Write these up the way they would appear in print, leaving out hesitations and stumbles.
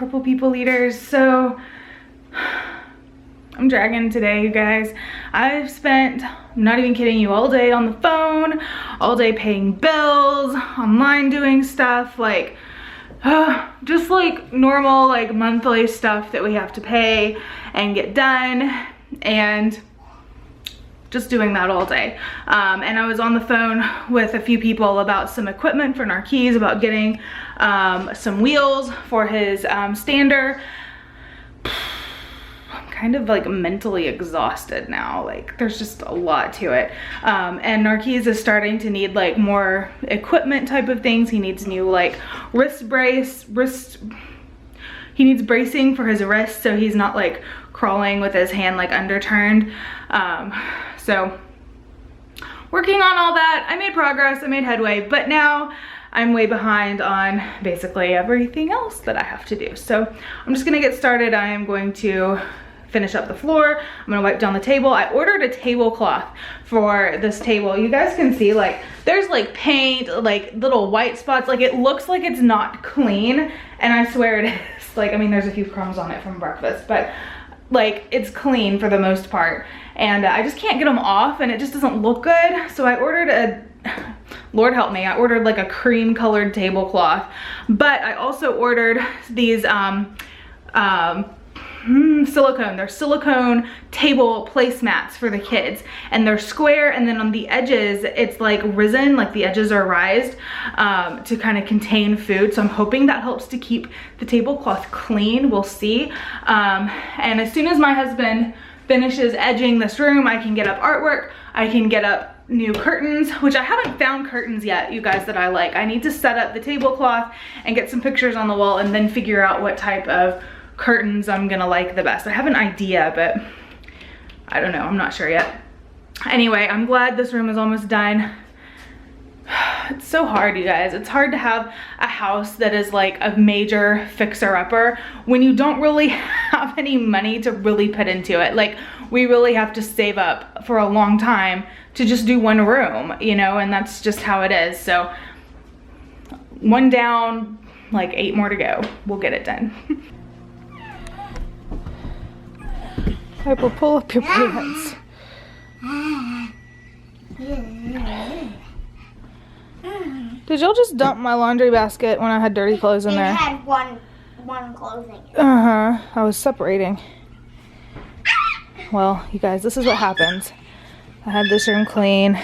purple people eaters. So I'm dragging today, you guys. I've spent, I'm not even kidding you, all day on the phone, all day paying bills, online doing stuff, like just like normal like monthly stuff that we have to pay and get done, and just doing that all day. And I was on the phone with a few people about some equipment for Narquise, about getting some wheels for his stander. I'm kind of like mentally exhausted now. Like there's just a lot to it. And Narquise is starting to need like more equipment type of things. He needs new like he needs bracing for his wrist so he's not like crawling with his hand like underturned. So working on all that. I made progress, I made headway, but now I'm way behind on basically everything else that I have to do. So I'm just gonna get started. I am going to finish up the floor. I'm gonna wipe down the table. I ordered a tablecloth for this table. You guys can see like there's like paint, like little white spots. Like it looks like it's not clean, and I swear it is. Like, I mean, there's a few crumbs on it from breakfast, but like it's clean for the most part, and I just can't get them off, and it just doesn't look good. So I ordered a, Lord help me, I ordered like a cream colored tablecloth, but I also ordered these silicone, they're silicone table placemats for the kids, and they're square, and then on the edges it's like risen, like the edges are rised to kind of contain food. So I'm hoping that helps to keep the tablecloth clean. We'll see. And as soon as my husband finishes edging this room, I can get up artwork, I can get up new curtains, which I haven't found curtains yet, you guys, that I like. I need to set up the tablecloth and get some pictures on the wall, and then figure out what type of curtains I'm gonna like the best. I have an idea, but I don't know, I'm not sure yet. Anyway, I'm glad this room is almost done. It's so hard, you guys. It's hard to have a house that is like a major fixer-upper when you don't really have any money to really put into it. Like, we really have to save up for a long time to just do one room, you know, and that's just how it is. So one down, like 8 more to go. We'll get it done. Piper, pull up your pants. Did y'all just dump my laundry basket when I had dirty clothes in there? It had one clothing. Uh-huh. I was separating. Well, you guys, this is what happens. I had this room clean.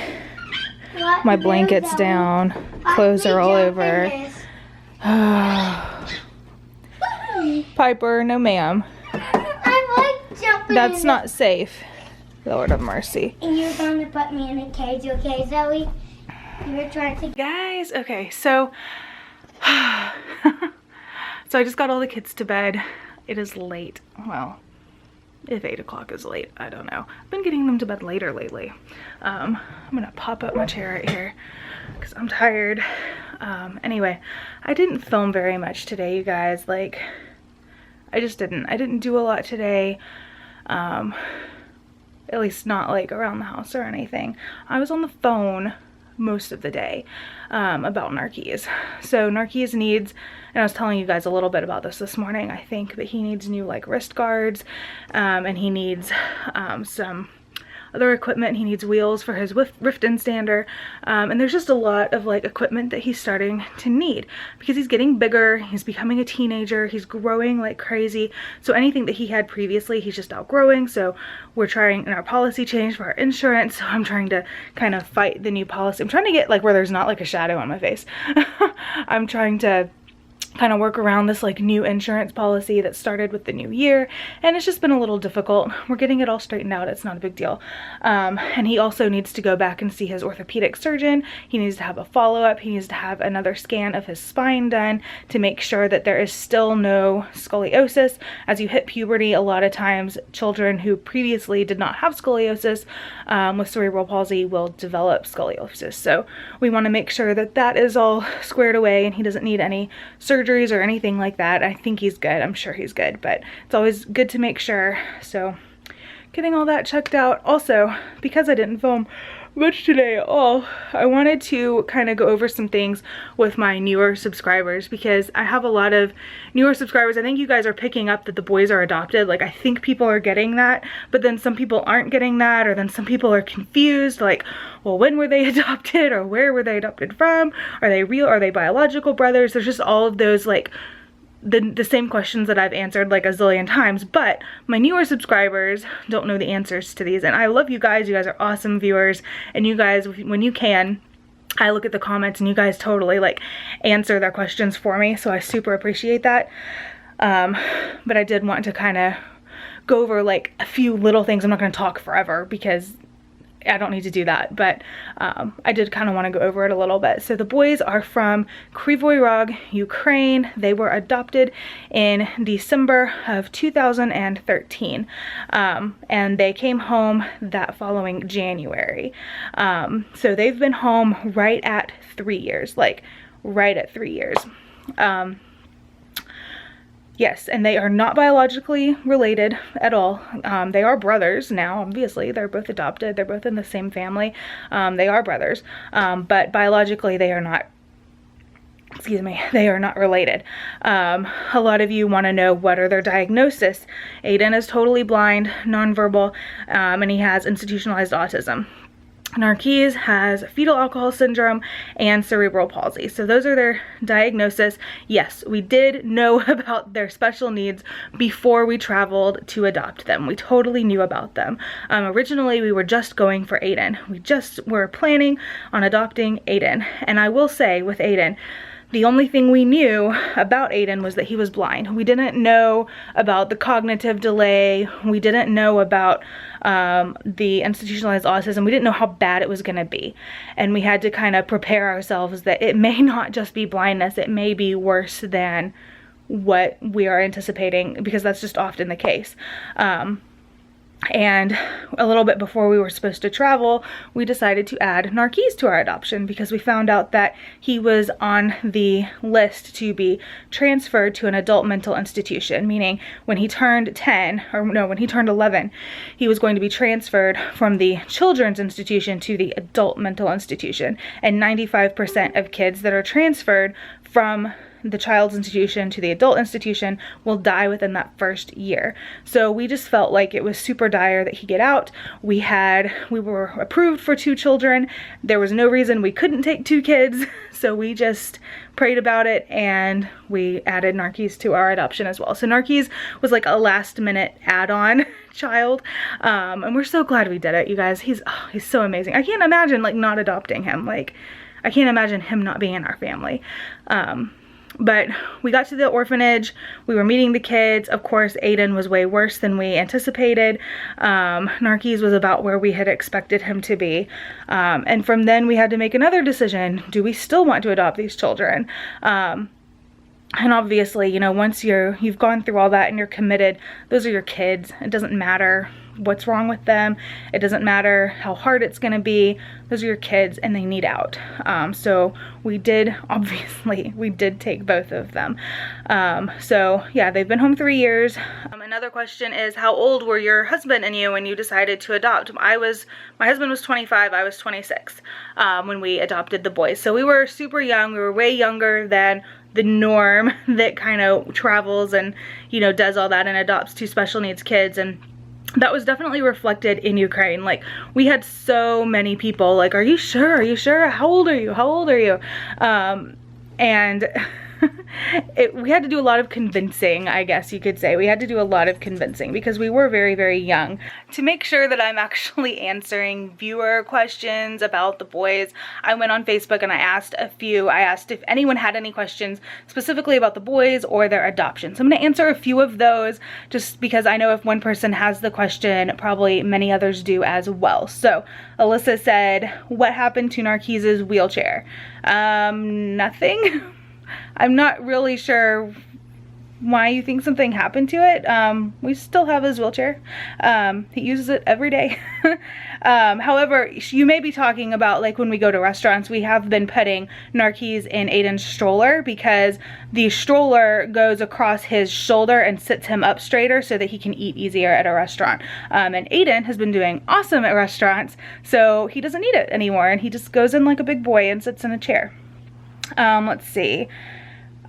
My blankets down. Clothes are all over. Piper, no ma'am. That's not safe. Lord of mercy. And you're going to put me in a cage, okay, Zoe? You're trying to... Guys, okay, so... so I just got all the kids to bed. It is late. Well, if 8 o'clock is late, I don't know. I've been getting them to bed later lately. I'm gonna pop up my chair right here because I'm tired. Anyway, I didn't film very much today, you guys. Like, I just didn't. I didn't do a lot today. At least not like around the house or anything. I was on the phone most of the day about Narquise. So Narquise needs, and I was telling you guys a little bit about this morning, I think, but he needs new like wrist guards, and he needs some other equipment. He needs wheels for his Riften stander, and there's just a lot of like equipment that he's starting to need because he's getting bigger, he's becoming a teenager, he's growing like crazy. So anything that he had previously, he's just outgrowing. So we're trying in our policy change for our insurance. So I'm trying to kind of fight the new policy. I'm trying to get like where there's not like a shadow on my face. I'm trying to kind of work around this like new insurance policy that started with the new year, and it's just been a little difficult. We're getting it all straightened out. It's not a big deal. And he also needs to go back and see his orthopedic surgeon. He needs to have a follow-up. He needs to have another scan of his spine done to make sure that there is still no scoliosis. As you hit puberty, a lot of times children who previously did not have scoliosis with cerebral palsy will develop scoliosis. So we want to make sure that that is all squared away and he doesn't need any surgeries or anything like that. I think he's good. I'm sure he's good, but it's always good to make sure. So getting all that checked out. Also, because I didn't film much today at all, I wanted to kind of go over some things with my newer subscribers, because I have a lot of newer subscribers. I think you guys are picking up that the boys are adopted. Like, I think people are getting that, but then some people aren't getting that, or then some people are confused, like, well, when were they adopted, or where were they adopted from? Are they real? Are they biological brothers? There's just all of those, like, the same questions that I've answered like a zillion times, but my newer subscribers don't know the answers to these. And I love you guys. You guys are awesome viewers, and you guys, when you can, I look at the comments and you guys totally like answer their questions for me, so I super appreciate that. But I did want to kind of go over like a few little things. I'm not going to talk forever because I don't need to do that, but I did kind of want to go over it a little bit. So the boys are from Kryvyi Rog, Ukraine. They were adopted in December of 2013, and they came home that following January. So they've been home right at 3 years, like right at 3 years. Yes, and they are not biologically related at all. They are brothers now, obviously. They're both adopted. They're both in the same family. They are brothers, but biologically they are not, excuse me, they are not related. A lot of you want to know what are their diagnosis. Aiden is totally blind, nonverbal, and he has institutionalized autism. Narquise has fetal alcohol syndrome and cerebral palsy. So those are their diagnosis. Yes, we did know about their special needs before we traveled to adopt them. We totally knew about them. Originally, we were just going for Aiden. We just were planning on adopting Aiden. And I will say with Aiden, the only thing we knew about Aiden was that he was blind. We didn't know about the cognitive delay. We didn't know about the institutionalized autism. We didn't know how bad it was going to be. And we had to kind of prepare ourselves that it may not just be blindness. It may be worse than what we are anticipating, because that's just often the case. And a little bit before we were supposed to travel, we decided to add Narquise to our adoption, because we found out that he was on the list to be transferred to an adult mental institution, meaning when he turned 10, or no, when he turned 11, he was going to be transferred from the children's institution to the adult mental institution. And 95% of kids that are transferred from the child's institution to the adult institution will die within that first year. So we just felt like it was super dire that he get out. We were approved for 2 children. There was no reason we couldn't take 2 kids. So we just prayed about it, and we added Narquise to our adoption as well. So Narquise was like a last minute add-on child. And we're so glad we did it, you guys. He's so amazing. I can't imagine like not adopting him. Like, I can't imagine him not being in our family. But we got to the orphanage, we were meeting the kids. Of course, Aiden was way worse than we anticipated. Narquise was about where we had expected him to be. And from then we had to make another decision. Do we still want to adopt these children? And obviously, you know, once you've gone through all that and you're committed, those are your kids. It doesn't matter what's wrong with them. It doesn't matter how hard it's going to be. Those are your kids, and they need out. So we did take both of them. So yeah, they've been home 3 years. Another question is, how old were your husband and you when you decided to adopt? My husband was 25, I was 26 when we adopted the boys. So we were super young. We were way younger than the norm that kind of travels and, you know, does all that and adopts 2 special needs kids. And that was definitely reflected in Ukraine. Like, we had so many people like, are you sure? Are you sure? How old are you? How old are you? And we had to do a lot of convincing, I guess you could say. We had to do a lot of convincing because we were very, very young. To make sure that I'm actually answering viewer questions about the boys, I went on Facebook and I asked if anyone had any questions specifically about the boys or their adoption. So I'm going to answer a few of those just because I know if one person has the question, probably many others do as well. So Alyssa said, what happened to Narquise's wheelchair? Nothing. I'm not really sure why you think something happened to it. We still have his wheelchair. He uses it every day. However, you may be talking about like when we go to restaurants, we have been putting Narquise in Aiden's stroller because the stroller goes across his shoulder and sits him up straighter so that he can eat easier at a restaurant. And Aiden has been doing awesome at restaurants, so he doesn't need it anymore, and he just goes in like a big boy and sits in a chair. Let's see.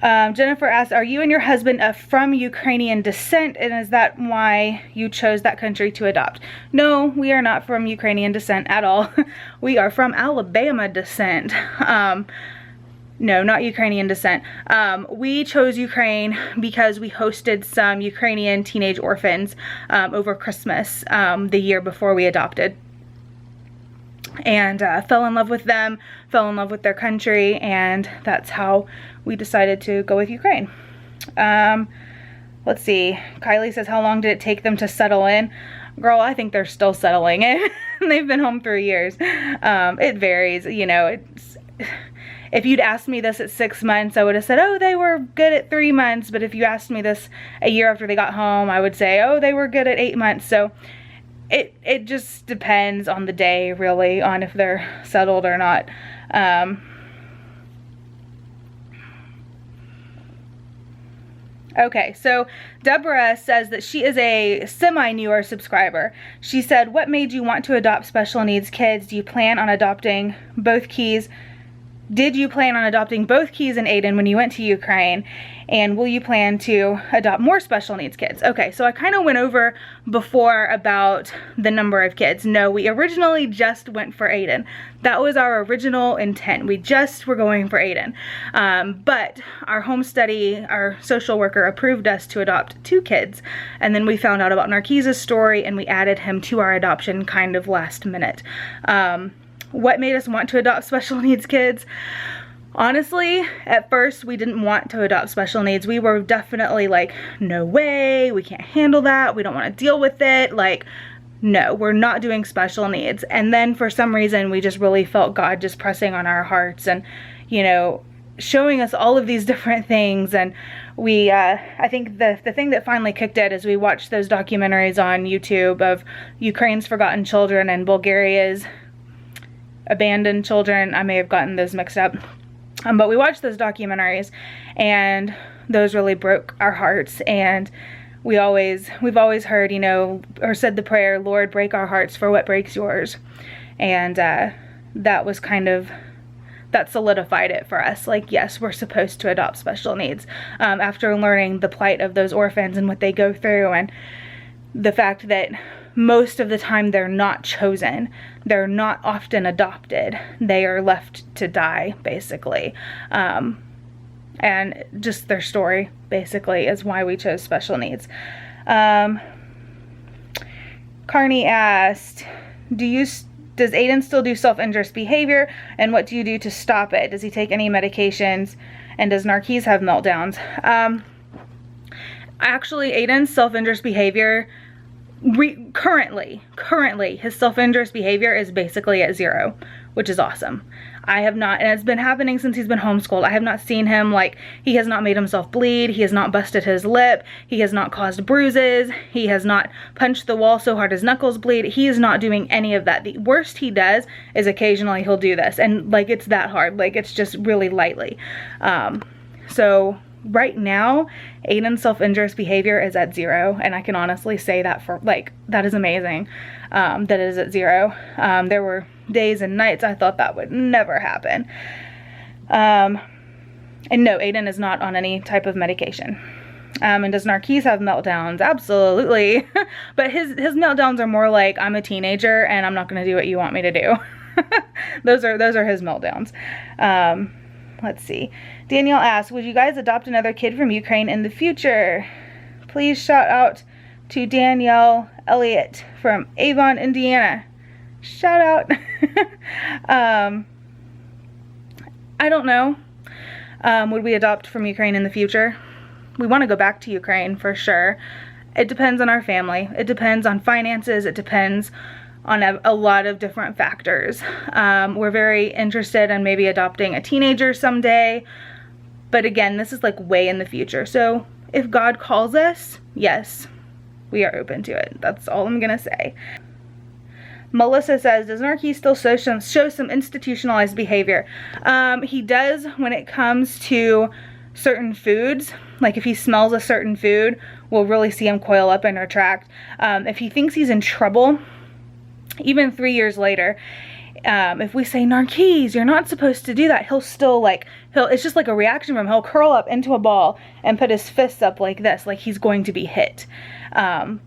Jennifer asks, are you and your husband from Ukrainian descent, and is that why you chose that country to adopt? No, we are not from Ukrainian descent at all. We are from Alabama descent. No, not Ukrainian descent. We chose Ukraine because we hosted some Ukrainian teenage orphans over Christmas the year before we adopted. And fell in love with them, fell in love with their country, and that's how we decided to go with Ukraine. Let's see. Kylie says, how long did it take them to settle in? Girl, I think they're still settling in. They've been home 3 years. It varies, you know. If you'd asked me this at 6 months, I would have said, oh, they were good at 3 months. But if you asked me this a year after they got home, I would say, oh, they were good at 8 months. So it just depends on the day, really, on if they're settled or not. Okay, so Deborah says that she is a semi-newer subscriber. She said, what made you want to adopt special needs kids? Do you plan on adopting both Keys? Did you plan on adopting both Keys and Aiden when you went to Ukraine? And will you plan to adopt more special needs kids? Okay, so I kind of went over before about the number of kids. No, we originally just went for Aiden. That was our original intent. We just were going for Aiden. But our home study, our social worker approved us to adopt 2 kids. And then we found out about Narquise's story and we added him to our adoption kind of last minute. What made us want to adopt special needs kids? Honestly, at first we didn't want to adopt special needs. We were definitely like, no way, we can't handle that. We don't want to deal with it. Like, no, we're not doing special needs. And then for some reason, we just really felt God just pressing on our hearts and, you know, showing us all of these different things. And we, I think the thing that finally kicked it is we watched those documentaries on YouTube of Ukraine's forgotten children and Bulgaria's abandoned children. I may have gotten those mixed up. But we watched those documentaries and those really broke our hearts, and we've always heard, you know, or said the prayer, Lord, break our hearts for what breaks yours. And that was kind of, that solidified it for us. Like, yes, we're supposed to adopt special needs. After learning the plight of those orphans and what they go through, and the fact that most of the time they're not chosen, they're not often adopted, they are left to die, basically. And just their story, basically, is why we chose special needs. Carney asked, does Aiden still do self-injurious behavior, and what do you do to stop it? Does he take any medications, and does Narquise have meltdowns? Actually, Aiden's self-injurious behavior, currently his self-injurious behavior is basically at 0, which is awesome. I have not, and it's been happening since he's been homeschooled, I have not seen him, like, he has not made himself bleed, he has not busted his lip, he has not caused bruises, he has not punched the wall so hard his knuckles bleed. He is not doing any of that. The worst he does is occasionally he'll do this, and like, it's that hard, like, it's just really lightly. So right now, Aiden's self-injurious behavior is at 0, and I can honestly say that for, like, that is amazing, that it is at 0. There were days and nights I thought that would never happen. And no, Aiden is not on any type of medication. And does Narquise have meltdowns? Absolutely. But his meltdowns are more like, I'm a teenager and I'm not going to do what you want me to do. Those are his meltdowns. Let's see. Danielle asks, would you guys adopt another kid from Ukraine in the future? Please shout out to Danielle Elliott from Avon, Indiana. Shout out. I don't know. Would we adopt from Ukraine in the future? We want to go back to Ukraine for sure. It depends on our family. It depends on finances. It depends on a lot of different factors. We're very interested in maybe adopting a teenager someday. But again, this is like way in the future. So if God calls us, yes, we are open to it. That's all I'm gonna say. Melissa says, does Narkis still show some institutionalized behavior? He does when it comes to certain foods. Like if he smells a certain food, we'll really see him coil up and retract. If he thinks he's in trouble, even 3 years later, if we say, Narkis, you're not supposed to do that, he'll still it's just like a reaction from him. He'll curl up into a ball and put his fists up like this, like he's going to be hit.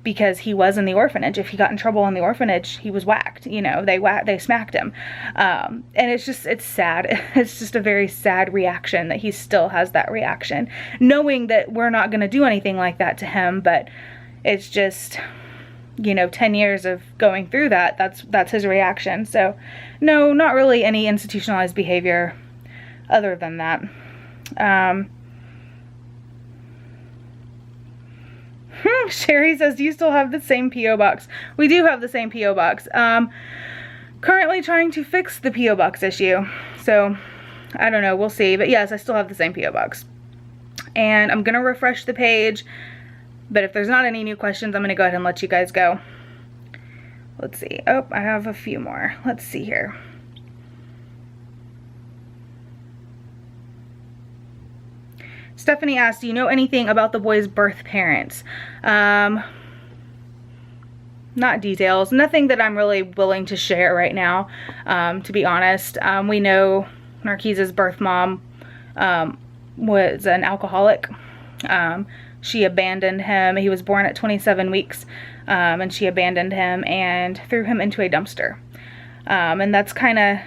Because he was in the orphanage. If he got in trouble in the orphanage, he was whacked, you know, they smacked him. And it's sad. It's just a very sad reaction that he still has that reaction, knowing that we're not going to do anything like that to him. But it's just, you know, 10 years of going through that, that's his reaction. So no, not really any institutionalized behavior other than that. Sherry says, do you still have the same P.O. box? We do have the same P.O. box. Currently trying to fix the P.O. box issue. So, I don't know. We'll see. But yes, I still have the same P.O. box. And I'm going to refresh the page. But if there's not any new questions, I'm going to go ahead and let you guys go. Let's see. Oh, I have a few more. Let's see here. Stephanie asked, do you know anything about the boys' birth parents? Not details. Nothing that I'm really willing to share right now, to be honest. We know Narkis' birth mom was an alcoholic. She abandoned him. He was born at 27 weeks, and she abandoned him and threw him into a dumpster. And that's kind of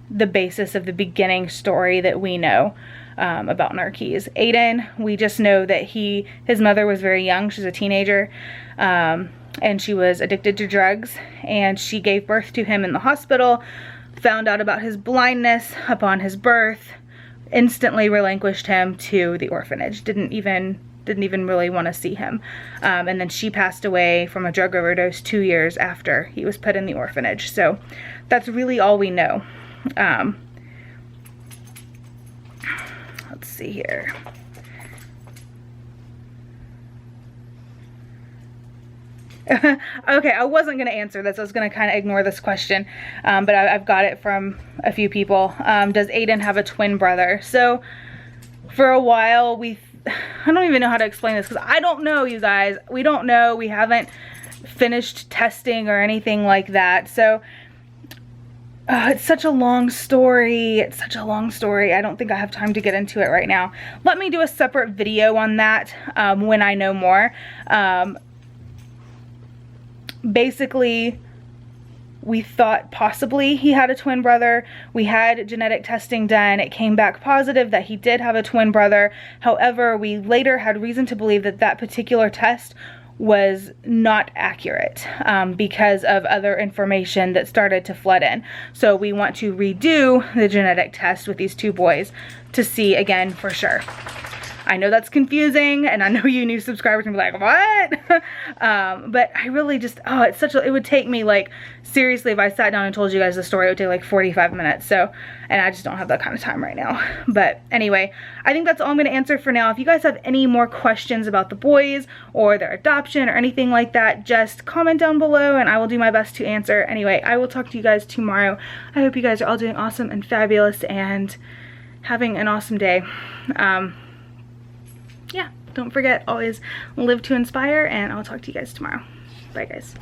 the basis of the beginning story that we know about Narkis. Aiden, we just know that his mother was very young. She's a teenager, and she was addicted to drugs, and she gave birth to him in the hospital, found out about his blindness upon his birth, instantly relinquished him to the orphanage. Didn't even really want to see him. And then she passed away from a drug overdose 2 years after he was put in the orphanage. So that's really all we know. Let's see here. Okay, I wasn't going to answer this. I was going to kind of ignore this question, but I've got it from a few people. Does Aiden have a twin brother? So for a while, I don't even know how to explain this because I don't know, you guys. We don't know. We haven't finished testing or anything like that. So it's such a long story. It's such a long story. I don't think I have time to get into it right now. Let me do a separate video on that when I know more. Basically, we thought possibly he had a twin brother. We had genetic testing done. It came back positive that he did have a twin brother. However, we later had reason to believe that that particular test was not accurate because of other information that started to flood in. So we want to redo the genetic test with these two boys to see again for sure. I know that's confusing, and I know you new subscribers can be like, what? But I really just, it would take me, like, seriously, if I sat down and told you guys the story, it would take like 45 minutes. So, and I just don't have that kind of time right now. But anyway, I think that's all I'm going to answer for now. If you guys have any more questions about the boys or their adoption or anything like that, just comment down below and I will do my best to answer. Anyway, I will talk to you guys tomorrow. I hope you guys are all doing awesome and fabulous and having an awesome day. Yeah, don't forget, always live to inspire, and I'll talk to you guys tomorrow. Bye, guys.